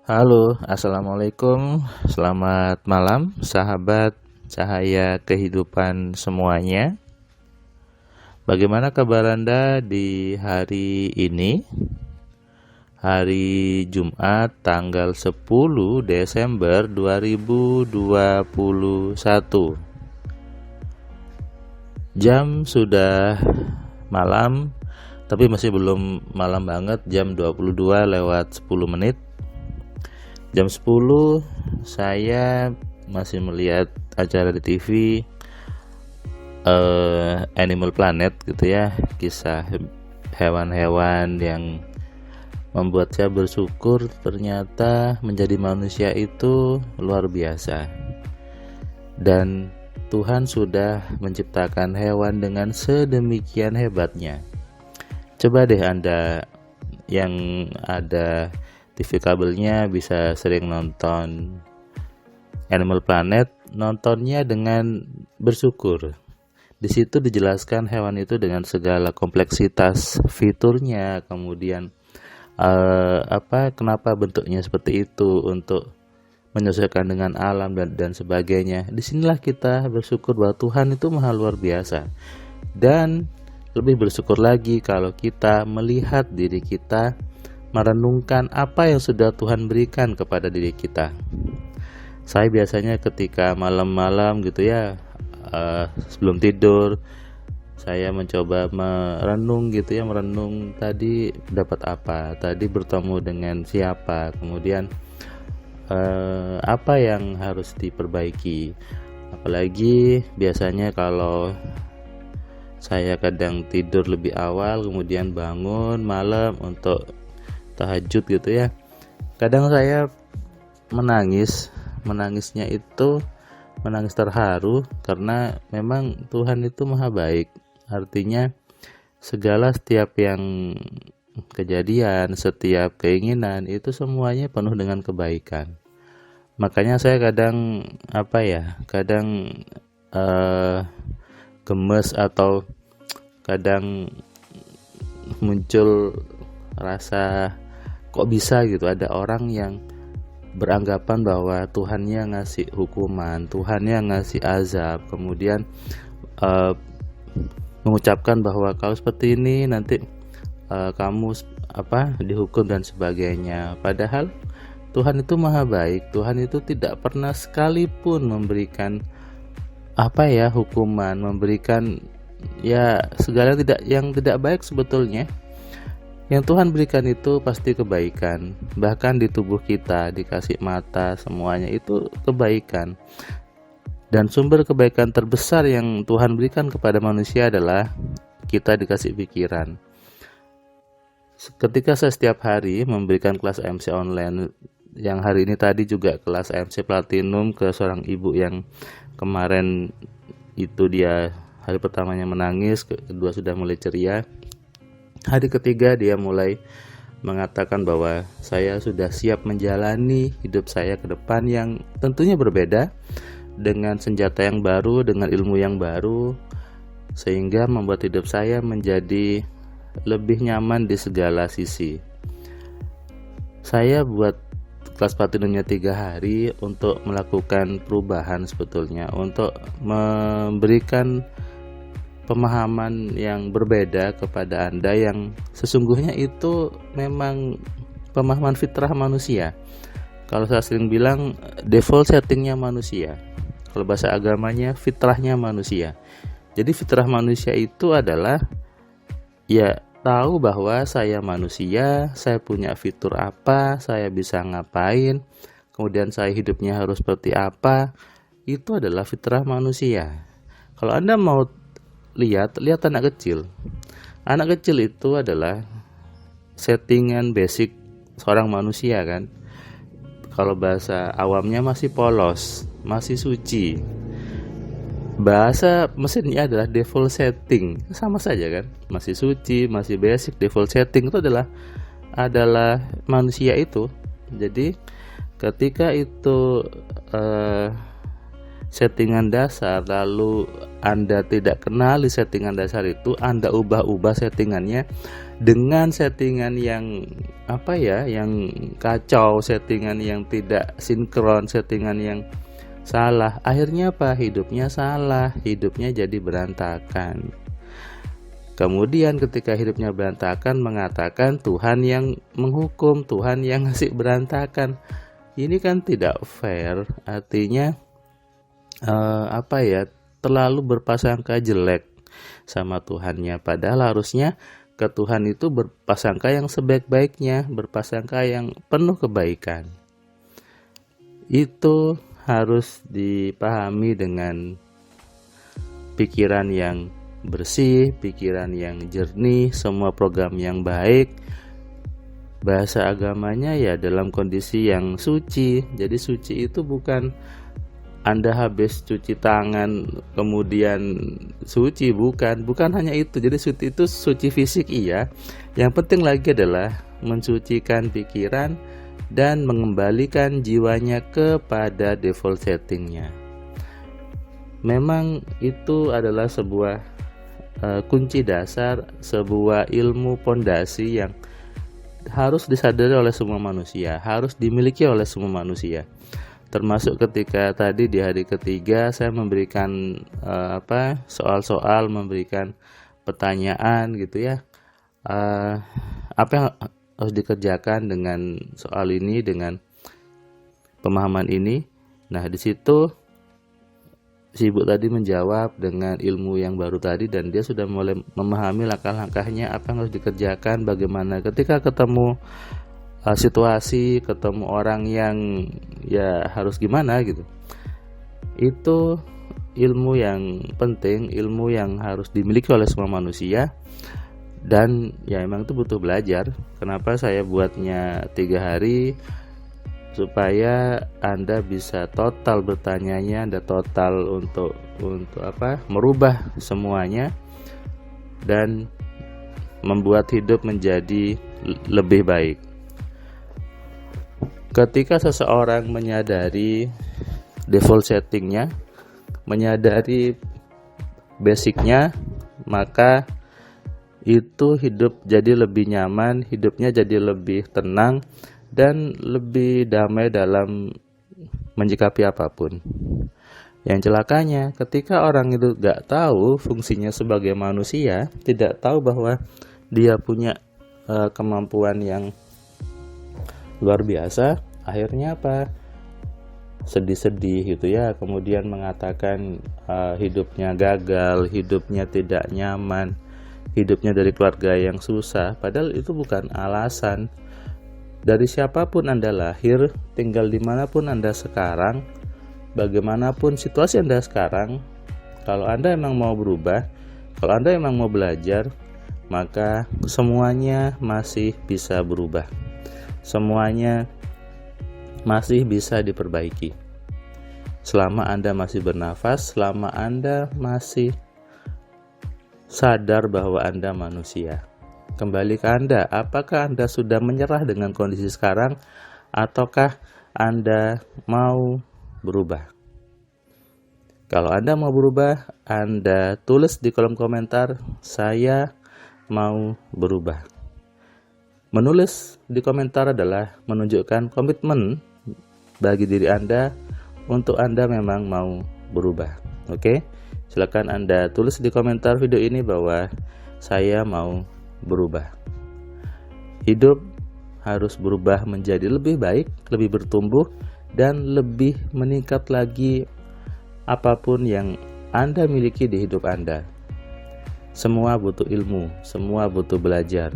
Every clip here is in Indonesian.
Halo, assalamualaikum. Selamat malam, sahabat cahaya kehidupan semuanya. Bagaimana kabar Anda di hari ini? Hari Jumat, tanggal 10 Desember 2021. Jam sudah malam, tapi masih belum malam banget. Jam 22 lewat 10 menit. Jam 10 saya masih melihat acara di TV, Animal Planet gitu ya, kisah hewan-hewan yang membuat saya bersyukur ternyata menjadi manusia itu luar biasa. Dan Tuhan sudah menciptakan hewan dengan sedemikian hebatnya. Coba deh Anda yang ada TV kabelnya bisa sering nonton Animal Planet, nontonnya dengan bersyukur. Di situ dijelaskan hewan itu dengan segala kompleksitas fiturnya, kemudian kenapa bentuknya seperti itu untuk menyesuaikan dengan alam dan sebagainya. Disinilah kita bersyukur bahwa Tuhan itu maha luar biasa. Dan lebih bersyukur lagi kalau kita melihat diri kita, merenungkan apa yang sudah Tuhan berikan kepada diri kita. Saya biasanya ketika malam-malam gitu ya, sebelum tidur, saya mencoba merenung gitu ya, merenung tadi dapat apa, tadi bertemu dengan siapa, kemudian apa yang harus diperbaiki. Apalagi biasanya kalau saya kadang tidur lebih awal, kemudian bangun malam untuk tahajud gitu ya. Kadang saya menangisnya itu menangis terharu karena memang Tuhan itu maha baik. Artinya setiap yang kejadian, setiap keinginan itu semuanya penuh dengan kebaikan. Makanya saya kadang gemes atau kadang muncul rasa kok bisa gitu ada orang yang beranggapan bahwa Tuhannya ngasih hukuman, Tuhannya ngasih azab, kemudian mengucapkan bahwa kalau seperti ini nanti kamu dihukum dan sebagainya. Padahal Tuhan itu maha baik. Tuhan itu tidak pernah sekalipun memberikan hukuman, memberikan segala yang tidak baik sebetulnya. Yang Tuhan berikan itu pasti kebaikan. Bahkan di tubuh kita dikasih mata, semuanya itu kebaikan. Dan sumber kebaikan terbesar yang Tuhan berikan kepada manusia adalah kita dikasih pikiran. Ketika saya setiap hari memberikan kelas MC online, yang hari ini tadi juga kelas MC Platinum ke seorang ibu yang kemarin itu dia hari pertamanya menangis, kedua sudah mulai ceria. Hari ketiga dia mulai mengatakan bahwa saya sudah siap menjalani hidup saya ke depan yang tentunya berbeda, dengan senjata yang baru, dengan ilmu yang baru, sehingga membuat hidup saya menjadi lebih nyaman di segala sisi. Saya buat kelas platinumnya 3 hari untuk melakukan perubahan sebetulnya, untuk memberikan pemahaman yang berbeda kepada Anda yang sesungguhnya itu memang pemahaman fitrah manusia. Kalau saya sering bilang default settingnya manusia, kalau bahasa agamanya fitrahnya manusia. Jadi fitrah manusia itu adalah tahu bahwa saya manusia, saya punya fitur apa, saya bisa ngapain, kemudian saya hidupnya harus seperti apa. Itu adalah fitrah manusia. Kalau Anda mau lihat anak kecil. Anak kecil itu adalah settingan basic seorang manusia kan. Kalau bahasa awamnya masih polos, masih suci. Bahasa mesinnya adalah default setting. Sama saja kan? Masih suci, masih basic, default setting itu adalah manusia itu. Jadi ketika itu settingan dasar lalu Anda tidak kenali settingan dasar itu, Anda ubah-ubah settingannya dengan settingan yang yang kacau, settingan yang tidak sinkron, settingan yang salah. Akhirnya apa? Hidupnya salah, hidupnya jadi berantakan. Kemudian ketika hidupnya berantakan, mengatakan Tuhan yang menghukum, Tuhan yang ngasih berantakan. Ini kan tidak fair. Artinya terlalu berprasangka jelek sama Tuhannya. Padahal harusnya ke Tuhan itu berprasangka yang sebaik-baiknya, berprasangka yang penuh kebaikan. Itu harus dipahami dengan pikiran yang bersih, pikiran yang jernih, semua program yang baik. Bahasa agamanya ya dalam kondisi yang suci. Jadi suci itu bukan Anda habis cuci tangan kemudian suci, bukan hanya itu. Jadi suci itu suci fisik iya. Yang penting lagi adalah mensucikan pikiran dan mengembalikan jiwanya kepada default settingnya. Memang itu adalah sebuah kunci dasar, sebuah ilmu pondasi yang harus disadari oleh semua manusia, harus dimiliki oleh semua manusia. Termasuk ketika tadi di hari ketiga saya memberikan soal-soal, memberikan pertanyaan gitu ya. Apa yang harus dikerjakan dengan soal ini, dengan pemahaman ini. Nah, di situ si ibu tadi menjawab dengan ilmu yang baru tadi, dan dia sudah mulai memahami langkah-langkahnya, apa yang harus dikerjakan, bagaimana ketika ketemu situasi, ketemu orang yang ya harus gimana gitu. Itu ilmu yang penting, ilmu yang harus dimiliki oleh semua manusia, dan ya emang itu butuh belajar. Kenapa saya buatnya 3 hari? Supaya Anda bisa total bertanyanya, Anda total untuk merubah semuanya dan membuat hidup menjadi lebih baik. Ketika seseorang menyadari default settingnya, menyadari basicnya, maka itu hidup jadi lebih nyaman, hidupnya jadi lebih tenang dan lebih damai dalam menyikapi apapun. Yang celakanya ketika orang itu gak tahu fungsinya sebagai manusia, tidak tahu bahwa dia punya kemampuan yang luar biasa, akhirnya apa? Sedih-sedih gitu ya, kemudian mengatakan hidupnya gagal, hidupnya tidak nyaman, hidupnya dari keluarga yang susah. Padahal itu bukan alasan. Dari siapapun Anda lahir, tinggal dimanapun Anda sekarang, bagaimanapun situasi Anda sekarang, kalau Anda emang mau berubah, kalau Anda emang mau belajar, maka semuanya masih bisa berubah. Semuanya masih bisa diperbaiki. Selama Anda masih bernafas, selama Anda masih sadar bahwa Anda manusia. Kembali ke Anda, apakah Anda sudah menyerah dengan kondisi sekarang, ataukah Anda mau berubah? Kalau Anda mau berubah, Anda tulis di kolom komentar, saya mau berubah. Menulis di komentar adalah menunjukkan komitmen bagi diri Anda untuk Anda memang mau berubah. Oke? Silakan Anda tulis di komentar video ini bahwa saya mau berubah. Hidup harus berubah menjadi lebih baik, lebih bertumbuh, dan lebih meningkat lagi apapun yang Anda miliki di hidup Anda. Semua butuh ilmu, semua butuh belajar.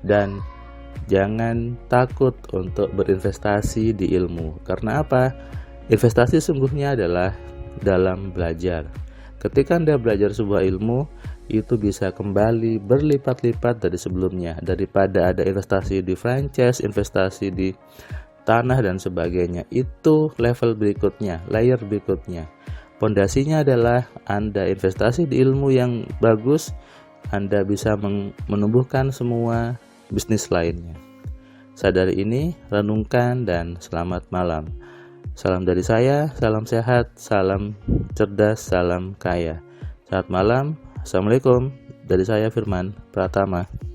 Dan jangan takut untuk berinvestasi di ilmu. Karena apa? Investasi sungguhnya adalah dalam belajar. Ketika Anda belajar sebuah ilmu, itu bisa kembali berlipat-lipat dari sebelumnya, daripada ada investasi di franchise, investasi di tanah dan sebagainya. Itu level berikutnya, layer berikutnya. Pondasinya adalah Anda investasi di ilmu yang bagus, Anda bisa menumbuhkan semua bisnis lainnya. Sadari ini, renungkan, dan selamat malam. Salam dari saya, salam sehat, salam cerdas, salam kaya. Selamat malam, Assalamualaikum. Dari saya Firman Pratama.